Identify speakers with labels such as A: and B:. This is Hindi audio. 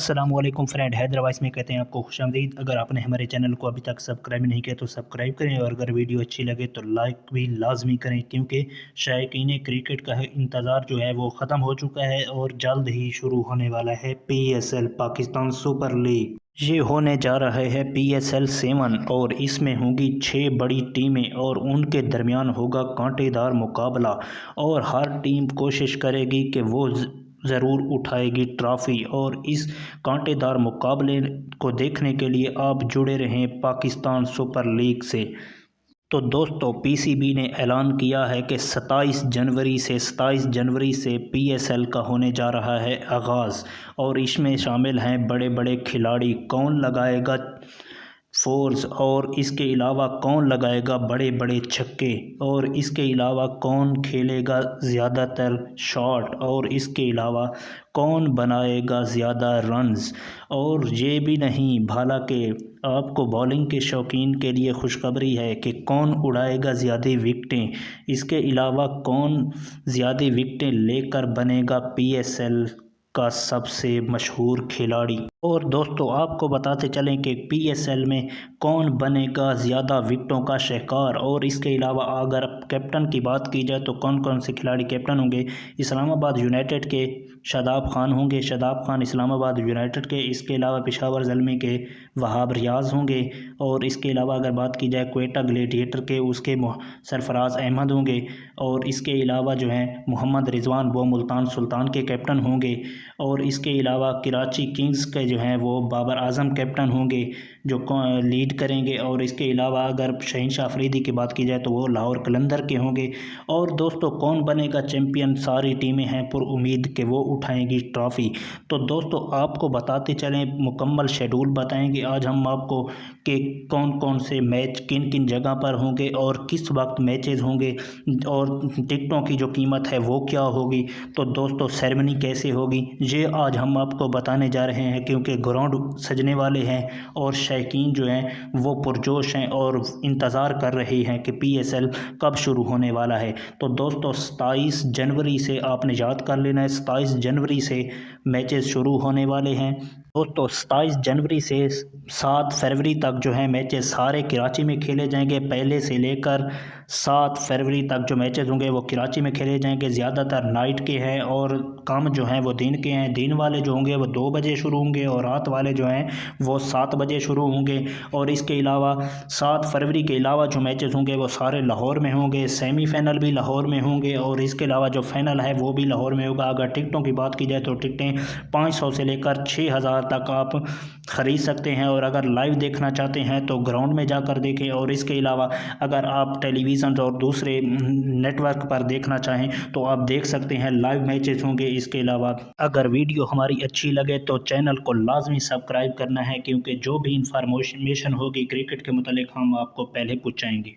A: अस्सलाम वालेकुम फ्रेंड, हैदराबाद में कहते हैं आपको खुशामदीद। अगर आपने हमारे चैनल को अभी तक सब्सक्राइब नहीं किया तो सब्सक्राइब करें और अगर वीडियो अच्छी लगे तो लाइक भी लाजमी करें, क्योंकि शायकीन क्रिकेट का इंतज़ार जो है वो ख़त्म हो चुका है और जल्द ही शुरू होने वाला है PSL पाकिस्तान सुपर लीग। ये होने जा रहा है PSL 7 और इसमें होंगी 6 बड़ी टीमें और उनके दरमियान होगा कांटेदार मुकाबला और हर टीम कोशिश करेगी कि वो ज़रूर उठाएगी ट्रॉफ़ी। और इस कांटेदार मुकाबले को देखने के लिए आप जुड़े रहें पाकिस्तान सुपर लीग से। तो दोस्तों, PCB ने ऐलान किया है कि 27 जनवरी से PSL का होने जा रहा है आगाज़ और इसमें शामिल हैं बड़े बड़े खिलाड़ी। कौन लगाएगा फोर्स और इसके अलावा कौन लगाएगा बड़े बड़े छक्के और इसके अलावा कौन खेलेगा ज़्यादातर शॉट और इसके अलावा कौन बनाएगा ज़्यादा रन्स। और ये भी नहीं, हालांकि आपको बॉलिंग के शौकीन के लिए खुशखबरी है कि कौन उड़ाएगा ज़्यादा विकटें, इसके अलावा कौन ज़्यादा विकटें लेकर बनेगा PSL का सबसे मशहूर खिलाड़ी। और दोस्तों, आपको बताते चलें कि PSL में कौन बनेगा ज़्यादा विकटों का शिकार। और इसके अलावा अगर कैप्टन की बात की जाए तो कौन कौन से खिलाड़ी कैप्टन होंगे। इस्लामाबाद यूनाइटेड के शादाब खान होंगे, शादाब खान इस्लामाबाद यूनाइटेड के। इसके अलावा पेशावर ज़ल्मी के वहाब रियाज़ होंगे। और इसके अलावा अगर बात की जाए क्वेटा ग्लेडिएटर के, उसके सरफराज अहमद होंगे। और इसके अलावा जो है मोहम्मद रिजवान वो मुल्तान सुल्तान के कैप्टन होंगे। और इसके अलावा कराची किंग्स के जो हैं वो बाबर आजम कैप्टन होंगे जो लीड करेंगे। और इसके अलावा अगर शहीनशाह अफरीदी की बात की जाए तो वो लाहौर कलंदर के होंगे। और दोस्तों, कौन बनेगा चैम्पियन, सारी टीमें हैं पर उम्मीद कि वो उठाएंगी ट्रॉफ़ी। तो दोस्तों, आपको बताते चलें, मुकम्मल शेड्यूल बताएंगे आज हम आपको कि कौन कौन से मैच किन किन जगह पर होंगे और किस वक्त मैचेस होंगे और टिकटों की जो कीमत है वो क्या होगी। तो दोस्तों, सेरेमनी कैसे होगी ये आज हम आपको बताने जा रहे हैं, क्योंकि ग्राउंड सजने वाले हैं और शायकीन जो हैं वो पुरजोश हैं और इंतज़ार कर रहे हैं कि PSL कब शुरू होने वाला है। तो दोस्तों, 27 जनवरी से आपने याद कर लेना है, 27 जनवरी से मैचेस शुरू होने वाले हैं। दोस्तों, 27 जनवरी से 7 फरवरी तक जो है मैचेस सारे कराची में खेले जाएंगे। पहले से लेकर 7 फरवरी तक जो मैचेस होंगे वो कराची में खेले जाएंगे। ज़्यादातर नाइट के हैं और कम जो हैं वो दिन के हैं। दिन वाले जो होंगे वो 2 बजे शुरू होंगे और रात वाले जो हैं वो 7 बजे शुरू होंगे। और इसके अलावा 7 फरवरी के अलावा जो मैचेस होंगे वो सारे लाहौर में होंगे। सेमीफाइनल भी लाहौर में होंगे और इसके अलावा जो फाइनल है वो भी लाहौर में होगा। अगर टिकटों की बात की जाए तो टिकटें 500 से लेकर 6000 तक आप ख़रीद सकते हैं। और अगर लाइव देखना चाहते हैं तो ग्राउंड में जाकर देखें। और इसके अलावा अगर आप टेलीविज़न और दूसरे नेटवर्क पर देखना चाहें तो आप देख सकते हैं, लाइव मैचेस होंगे। इसके अलावा अगर वीडियो हमारी अच्छी लगे तो चैनल को लाजमी सब्सक्राइब करना है, क्योंकि जो भी इंफॉर्मेशन होगी क्रिकेट के मुतालिक हम आपको पहले पहुँचाएंगे।